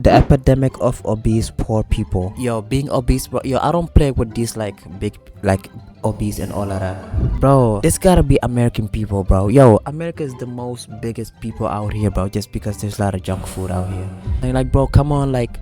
The epidemic of obese poor people. Yo, being obese, bro. Yo, I don't play with these like big, like obese and all of that. Bro, this gotta be American people, bro. Yo, America is the most biggest people out here, bro. Just because there's a lot of junk food out here. And like, bro, come on, like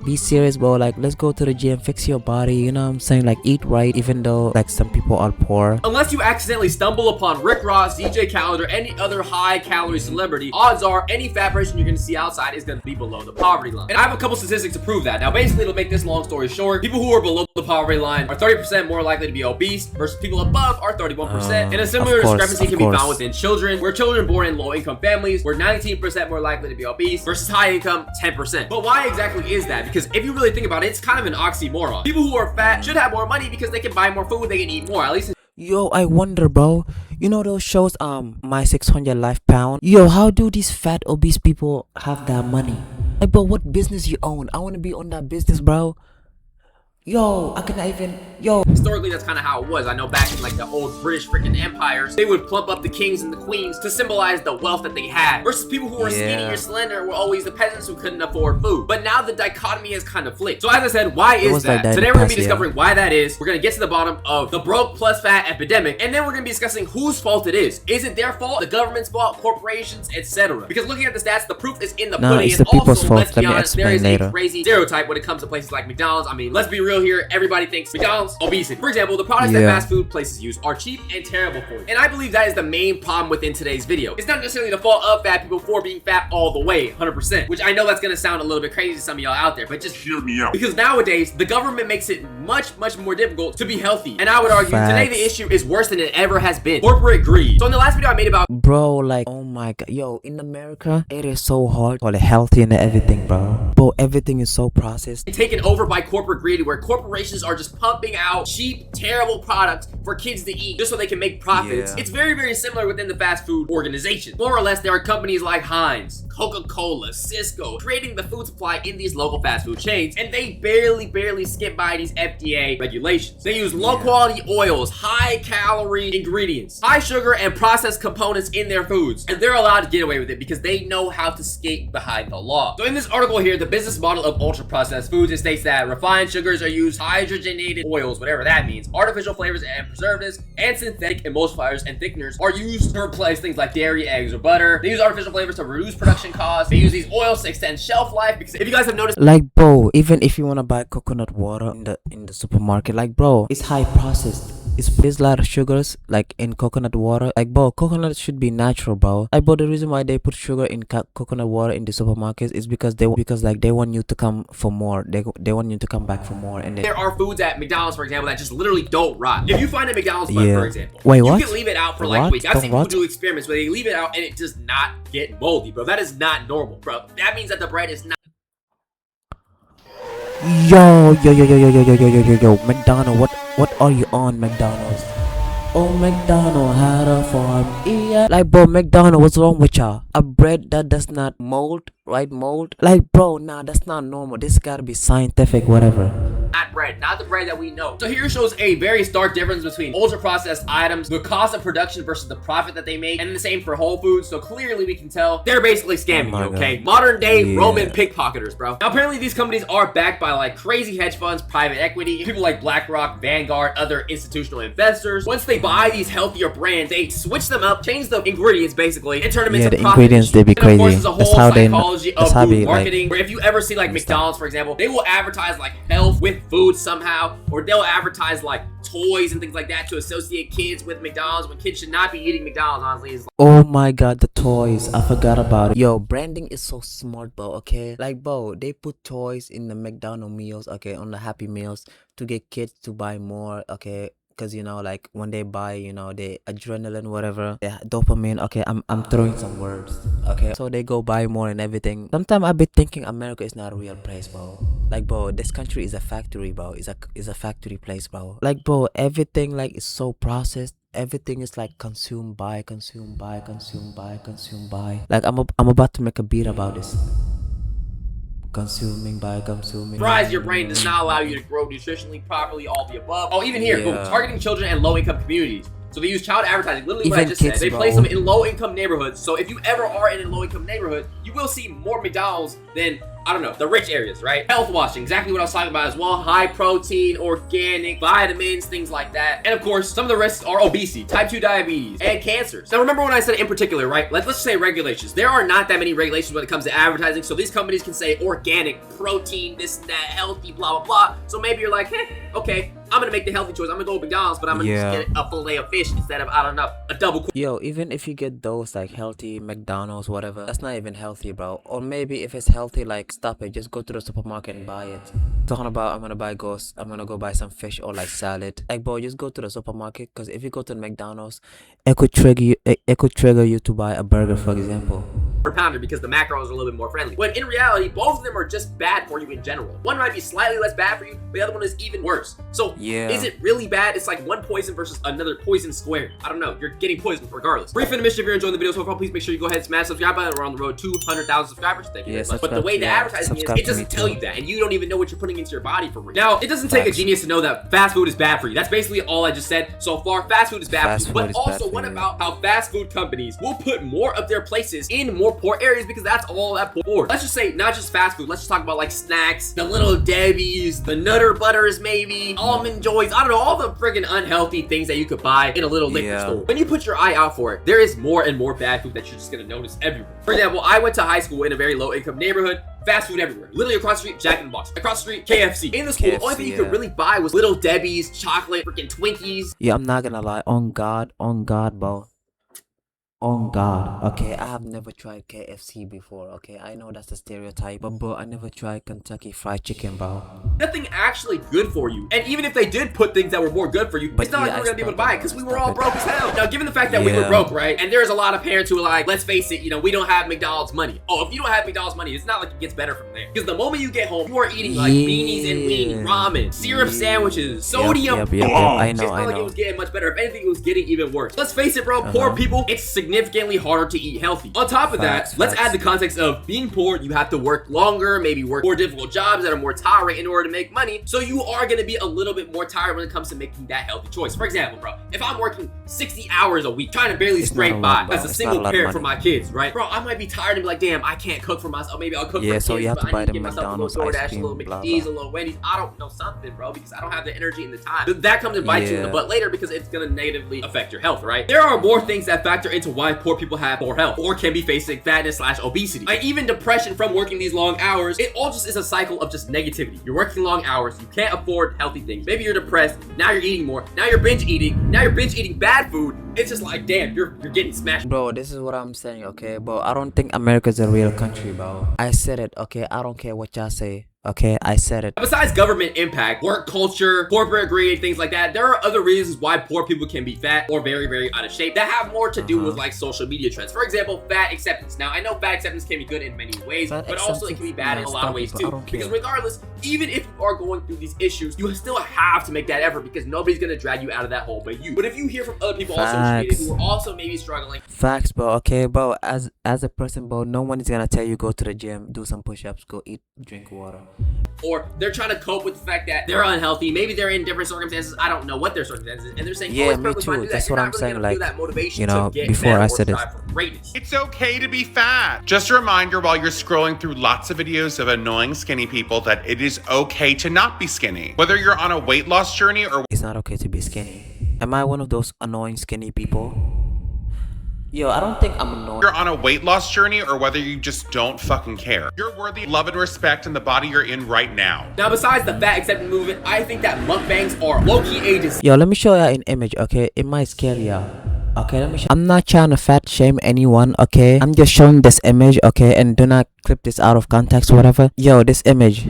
be serious, bro. Like, let's go to the gym, fix your body, you know what I'm saying? Like, eat right, even though like some people are poor. Unless you accidentally stumble upon Rick Ross, DJ Khaled, or any other high calorie celebrity, odds are any fat person you're gonna see outside is gonna be below the poverty line. And I have a couple statistics to prove that. Now basically, to make this long story short, people who are below the poverty line are 30% more likely to be obese versus people above are 31%. And a similar discrepancy can be found within children, where children born in low income families were 19% more likely to be obese versus high income 10%. But why exactly is that? Because if you really think about it, it's kind of an oxymoron. People who are fat should have more money because they can buy more food, they can eat more, at least. Yo, I wonder, bro. You know those shows, My 600 Life Pound? Yo, how do these fat obese people have that money? Like, bro, what business you own? I want to be on that business, bro. Yo, I cannot even. Yo. Historically, that's kind of how it was. I know back in like the old British freaking empires, they would plump up the kings and the queens to symbolize the wealth that they had. Versus people who were skinny or slender were always the peasants who couldn't afford food. But now the dichotomy has kind of flipped. So as I said, why is that? Today we're going to be discovering why that is. We're going to get to the bottom of the broke plus fat epidemic. And then we're going to be discussing whose fault it is. Is it their fault, the government's fault, corporations, etc.? Because looking at the stats, the proof is in the pudding. It's the people's fault. Let's be honest, there is a crazy stereotype when it comes to places like McDonald's. I mean, let's be real here. Everybody thinks McDonald's, obesity. For example, the products that fast food places use are cheap and terrible for you. And I believe that is the main problem within today's video. It's not necessarily the fault of fat people for being fat all the way, 100%, which I know that's gonna sound a little bit crazy to some of y'all out there, but just hear me out. Because nowadays, the government makes it much more difficult to be healthy. And I would argue today the issue is worse than it ever has been. Corporate greed. So in the last video I made about bro, like, oh my god, yo, in America, it is so hard for the healthy and everything, bro. Bro, everything is so processed. Taken over by corporate greed, where corporations are just pumping out cheap, terrible products for kids to eat just so they can make profits. It's very similar within the fast food organization. More or less, there are companies like Heinz, Coca-Cola, Cisco, creating the food supply in these local fast food chains, and they barely skip by these FDA regulations. They use low quality oils, high calorie ingredients, high sugar and processed components in their foods, and they're allowed to get away with it because they know how to skate behind the law. So in this article here, the business model of ultra processed foods, it states that refined sugars are used, hydrogenated oils, whatever that means, artificial flavors and preservatives, and synthetic emulsifiers and thickeners are used to replace things like dairy, eggs, or butter. They use artificial flavors to reduce production costs. They use these oils to extend shelf life, because if you guys have noticed, like, bro, even if you want to buy coconut water in the supermarket, like, bro, it's high processed. There's a lot of sugars like in coconut water. Like, bro, coconut should be natural, bro. Like, bro, the reason why they put sugar in coconut water in the supermarkets is because they want you to come for more. They want you to come back for more. And there are foods at McDonald's, for example, that just literally don't rot. If you find a McDonald's bun, for example, wait, you what? can leave it out for like weeks. I've seen people do experiments where they leave it out and it does not get moldy, bro. That is not normal, bro. That means that the bread is not. Yo, McDonald, what are you on, McDonald's? Oh, McDonald had a farm. Yeah. Like, bro, McDonald, what's wrong with y'all? A bread that does not mold, right? Mold? Like, bro, nah, that's not normal. This gotta be scientific, whatever. Not bread, not the bread that we know. So here shows a very stark difference between ultra processed items, the cost of production versus the profit that they make, and the same for Whole Foods. So clearly we can tell they're basically scamming you, okay? Modern day Roman pickpocketers, bro. Now apparently these companies are backed by like crazy hedge funds, private equity, people like BlackRock, Vanguard, other institutional investors. Once they buy these healthier brands, they switch them up, change the ingredients basically, and turn them into the profit ingredients, they be crazy. And of course, there's a whole psychology of food marketing, like, where if you ever see like McDonald's, for example, they will advertise like health with food somehow, or they'll advertise like toys and things like that to associate kids with McDonald's when kids should not be eating McDonald's, honestly. It's like, oh my god, the toys, I forgot about it. Yo, branding is so smart, bro, okay? Like, bro, they put toys in the McDonald's meals, okay, on the Happy Meals to get kids to buy more, okay? Because, you know, like when they buy, you know, the adrenaline, whatever, the dopamine, okay, I'm throwing some words, okay, so they go buy more and everything. Sometimes I be thinking America is not a real place, bro. Like, bro, this country is a factory, bro. It's a factory place, bro. Like, bro, everything like is so processed. Everything is like consume, buy. Like, I'm about to make a beat about this. Consuming. Fries, your brain does not allow you to grow nutritionally properly, all the above. Oh, even here, boom, targeting children and low-income communities. So they use child advertising, literally what I just said. They place them in low-income neighborhoods. So if you ever are in a low-income neighborhood, you will see more McDonald's than I don't know, the rich areas, right? Health washing, exactly what I was talking about as well. High protein, organic, vitamins, things like that. And of course, some of the risks are obesity, type 2 diabetes, and cancers. Now remember when I said in particular, right? Let's say regulations. There are not that many regulations when it comes to advertising, so these companies can say organic, protein, this, that, healthy, blah, blah, blah. So maybe you're like, hey, okay, I'm gonna make the healthy choice. I'm gonna go to McDonald's, but I'm gonna just get a fillet of fish instead of, I don't know, a double. Yo, even if you get those like healthy McDonald's, whatever, that's not even healthy, bro. Or maybe if it's healthy, like stop it, just go to the supermarket and buy it. Talking about I'm gonna go buy some fish or like salad. Like bro, just go to the supermarket, because if you go to the McDonald's, it could trigger you to buy a burger, for example. Per pounder because the macros are a little bit more friendly. When in reality, both of them are just bad for you in general. One might be slightly less bad for you, but the other one is even worse. So is it really bad? It's like one poison versus another poison squared. I don't know. You're getting poisoned regardless. Brief intermission. If you're enjoying the video so far, please make sure you go ahead and smash the subscribe button. We're on the road to 200,000 subscribers. Thank you very much. But the way the advertising is, it doesn't tell you that, and you don't even know what you're putting into your body for real. Now, it doesn't take a genius to know that fast food is bad for you. That's basically all I just said so far. Fast food is bad for you. But also, what about how fast food companies will put more of their places in more poor areas because that's all that poor. Let's just say not just fast food. Let's just talk about like snacks, the Little Debbie's, the Nutter Butters, maybe Almond Joys. I don't know, all the friggin' unhealthy things that you could buy in a little liquor store. When you put your eye out for it, there is more and more bad food that you're just gonna notice everywhere. For example, I went to high school in a very low income neighborhood. Fast food everywhere. Literally across the street, Jack in the Box. Across the street, KFC. In the school, the only thing you could really buy was Little Debbie's, chocolate, freaking Twinkies. Yeah, I'm not gonna lie. On God, bro. On God, okay, I have never tried KFC before, okay, I know that's a stereotype, but bro, I never tried Kentucky Fried Chicken, bro. Nothing actually good for you, and even if they did put things that were more good for you, it's not like we were gonna be able to buy it, because we were all broke as hell. Now, given the fact that we were broke, right, and there's a lot of parents who are like, let's face it, you know, we don't have McDonald's money. Oh, if you don't have McDonald's money, it's not like it gets better from there, because the moment you get home, you are eating like beanies and wings, ramen, syrup sandwiches, sodium bombs. I know, it's not like it was getting much better. If anything, it was getting even worse. Let's face it, bro, poor people, it's significantly harder to eat healthy. On top of that, let's add the context of being poor. You have to work longer, maybe work more difficult jobs that are more tiring in order to make money. So you are going to be a little bit more tired when it comes to making that healthy choice. For example, bro, if I'm working 60 hours a week, trying to barely scrape by as a single parent for my kids, right? Bro, I might be tired and be like, damn, I can't cook for myself. Maybe I'll cook for kids, so you have to buy I need to get myself a little DoorDash, a little McD's, a little Wendy's. I don't know, something, bro, because I don't have the energy and the time. But that comes and bites you in the butt later because it's going to negatively affect your health, right? There are more things that factor into why poor people have poor health or can be facing fatness / obesity. Like even depression from working these long hours, it all just is a cycle of just negativity. You're working long hours, you can't afford healthy things. Maybe you're depressed, now you're eating more, now you're binge eating bad food. It's just like, damn, you're getting smashed. Bro, this is what I'm saying, okay? Bro, I don't think America's a real country, bro. I said it, okay? I don't care what y'all say. Okay, I said it. Besides government impact, work culture, corporate greed, things like that, there are other reasons why poor people can be fat or very, very out of shape that have more to do with like social media trends. For example, fat acceptance. Now, I know fat acceptance can be good in many ways, but also it can be bad in a lot of ways too. Because regardless, even if you are going through these issues, you still have to make that effort because nobody's gonna drag you out of that hole but you. But if you hear from other people on social media who are also maybe struggling. Facts, bro. Okay, bro. As a person, bro, no one is gonna tell you go to the gym, do some push-ups, go eat, drink water. Or they're trying to cope with the fact that they're unhealthy. Maybe they're in different circumstances. I don't know what their circumstances is. And they're saying, yeah, me too. That's what I'm saying. Like, you know, before I said it. It's okay to be fat. Just a reminder while you're scrolling through lots of videos of annoying skinny people that it is okay to not be skinny. Whether you're on a weight loss journey or... It's not okay to be skinny. Am I one of those annoying skinny people? Yo, I don't think I'm annoying. You're on a weight loss journey or whether you just don't fucking care. You're worthy of love and respect in the body you're in right now. Now, besides the fat acceptance movement, I think that mukbangs are low-key ages. Yo, let me show y'all an image, okay? It might scare y'all. Okay, let me show. I'm not trying to fat shame anyone, okay? I'm just showing this image, okay? And do not clip this out of context or whatever. Yo, this image.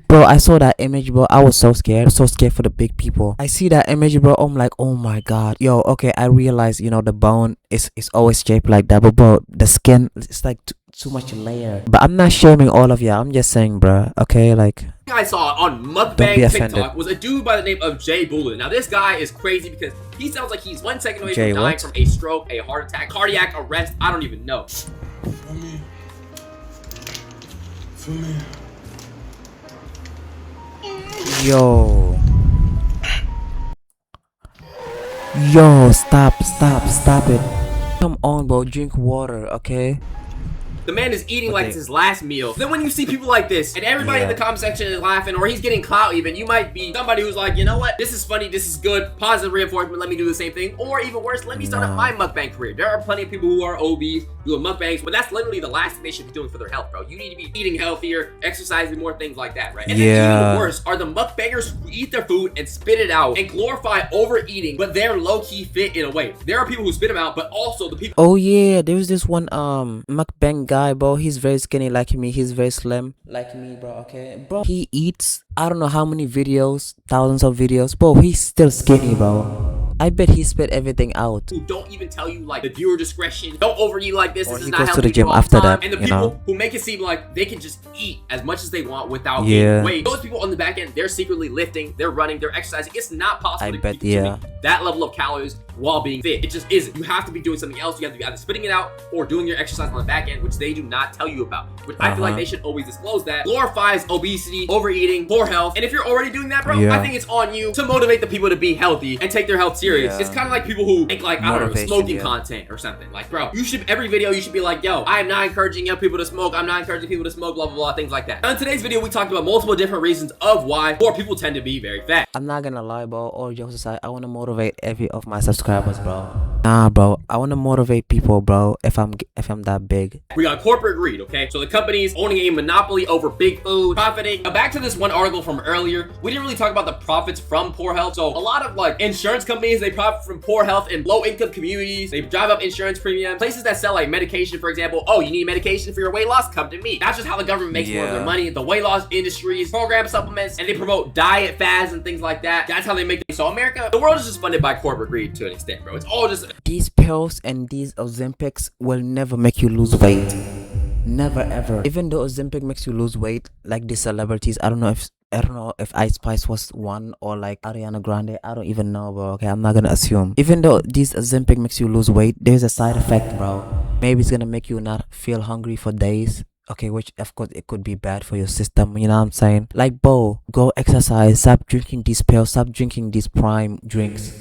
Bro, I saw that image, bro. I was so scared. I was so scared for the big people. I see that image, bro. I'm like, oh my god. Yo, okay, I realize, you know, the bone is always shaped like that. But bro, the skin, it's like too much layer. But I'm not shaming all of y'all. I'm just saying, bro. Okay, like... I saw on mukbang TikTok was a dude by the name of Jay Bullen. Now, this guy is crazy because he sounds like he's 1 second away from dying from a stroke, a heart attack, cardiac arrest. I don't even know. For me. Yo, stop it. Come on, bro, drink water, okay? The man is eating But like it's his last meal. Then when you see people like this, and everybody in the comment section is laughing, or he's getting clout even, you might be somebody who's like, you know what? This is funny, this is good, positive reinforcement, let me do the same thing. Or even worse, let me start up my mukbang career. There are plenty of people who are obese, doing mukbangs, but that's literally the last thing they should be doing for their health, bro. You need to be eating healthier, exercising more, things like that, right? And then even worse are the mukbangers who eat their food and spit it out and glorify overeating, but they're low-key fit in a way. There are people who spit them out, but also the people. Oh yeah, there was this one mukbang guy, bro. He's very skinny like me. He's very slim like me, bro. Okay, bro. He eats I don't know how many videos, thousands of videos, bro. He's still skinny, bro. I bet he spit everything out. Who don't even tell you like the viewer discretion. Don't overeat like this. Or This he is not goes to healthy the gym all the after time. that, And the you people know? who make it seem like they can just eat as much as they want without gaining weight. Those people on the back end, they're secretly lifting, they're running, they're exercising. It's not possible to be consuming that level of calories while being fit. It just isn't. You have to be doing something else. You have to be either spitting it out or doing your exercise on the back end, which they do not tell you about. Which I feel like they should always disclose that. Glorifies obesity, overeating, poor health. And if you're already doing that, bro, I think it's on you to motivate the people to be healthy and take their health serious. It's kind of like people who make like, I don't know, smoking content or something. Like, bro, you should, every video you should be like, yo, I am not encouraging young people to smoke. I'm not encouraging people to smoke, blah, blah, blah, things like that. Now, in today's video, we talked about multiple different reasons of why poor people tend to be very fat. I'm not gonna lie, bro. All jokes aside, I wanna motivate every of my subscribers, bro. Nah, bro. I wanna motivate people, bro. If I'm that big. We got corporate greed, okay? So the company's owning a monopoly over big food, profiting. Now back to this one article from earlier. We didn't really talk about the profits from poor health. So a lot of like insurance companies, they profit from poor health in low income communities. They drive up insurance premium. Places that sell like medication, for example. Oh, you need medication for your weight loss? Come to me. That's just how the government makes more of their money. The weight loss industries program supplements, and they promote diet fads and things like that. That's how they make them. So America, the world is just funded by corporate greed to an extent, bro. It's all just These pills and these Ozempics will never make you lose weight. Never ever. Even though Ozempic makes you lose weight, like these celebrities, I don't know if Ice Spice was one or like Ariana Grande. I don't even know, bro. Okay, I'm not gonna assume. Even though these Ozempic makes you lose weight, there's a side effect, bro. Maybe it's gonna make you not feel hungry for days. Okay, which of course it could be bad for your system, you know what I'm saying? Like, bro, go exercise, stop drinking these pills, stop drinking these prime drinks.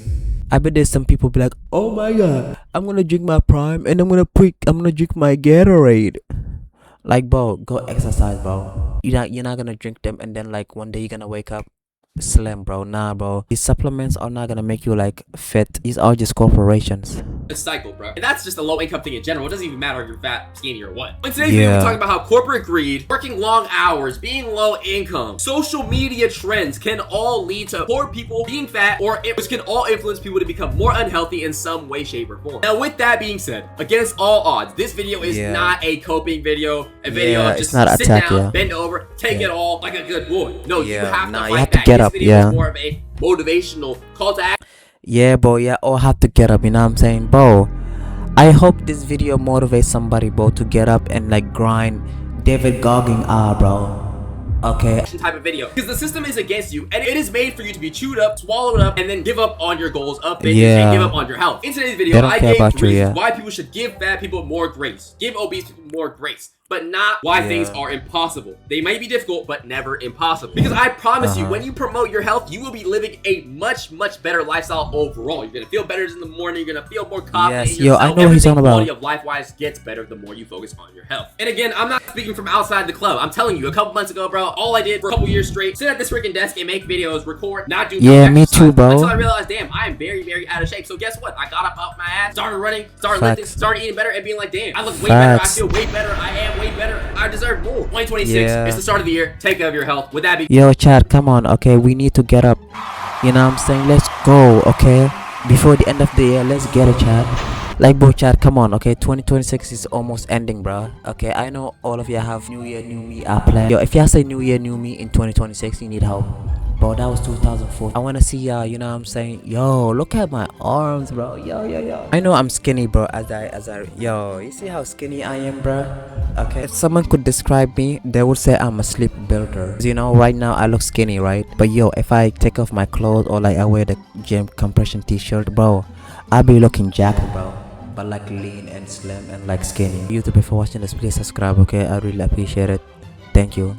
I bet there's some people be like, oh my god, I'm gonna drink my prime and I'm gonna drink my Gatorade. Like, bro, go exercise, bro. You're not gonna drink them and then like one day you're gonna wake up slim, bro. Nah, bro. These supplements are not gonna make you like fit. These are just corporations. a cycle, bro. And that's just a low income thing in general. It doesn't even matter if you're fat, skinny, or what. In today's video, we're talking about how corporate greed, working long hours, being low income, social media trends can all lead to poor people being fat, or which can all influence people to become more unhealthy in some way, shape, or form. Now, with that being said, against all odds, this video is not a coping video, a video of just sit down, bend over, take it all like a good boy. No, you have to fight back. Get this up. video is more of a motivational call to action. Yeah, bro, yeah, all have to get up, you know what I'm saying? Bro, I hope this video motivates somebody, bro, to get up and like grind David Gogging, bro. Okay. Type of video, because the system is against you and it is made for you to be chewed up, swallowed up, and then give up on your goals of fitness and give up on your health. In today's video, I gave reasons why people should give fat people more grace, give obese people more grace, but not why things are impossible. They may be difficult, but never impossible. Because I promise you, when you promote your health, you will be living a much, much better lifestyle overall. You're gonna feel better in the morning. You're gonna feel more confident in yourself. I know what he's talking about. Quality of life-wise gets better the more you focus on your health. And again, I'm not speaking from outside the club. I'm telling you, a couple months ago, bro, all I did for a couple years straight, sit at this freaking desk and make videos, record, not do no me too, bro. Until I realized, damn, I am very, very out of shape. So guess what? I got up off my ass, started running, started lifting, started eating better, and being like, damn, I look way better. I feel way better. I am way better. I deserve more. 2026 is the start of the year. Take care of your health. Would that be? Yo, Chad, come on. Okay, we need to get up. You know what I'm saying? Let's go. Okay, before the end of the year, let's get it, Chad. Like, bro, Chad, come on. Okay, 2026 is almost ending, bro. Okay, I know all of you have New Year, New Me plan. Yo, if you say New Year, New Me in 2026, you need help. Bro, that was 2004. I wanna see y'all, you know what I'm saying? Yo, look at my arms, bro. Yo. I know I'm skinny, bro. Yo, you see how skinny I am, bro? Okay, if someone could describe me, they would say I'm a sleep builder. You know, right now I look skinny, right? But yo, if I take off my clothes or like I wear the gym compression t-shirt, bro, I'll be looking jacked, bro. But like lean and slim and like skinny. YouTube, if you're watching this, please subscribe, okay? I really appreciate it. Thank you.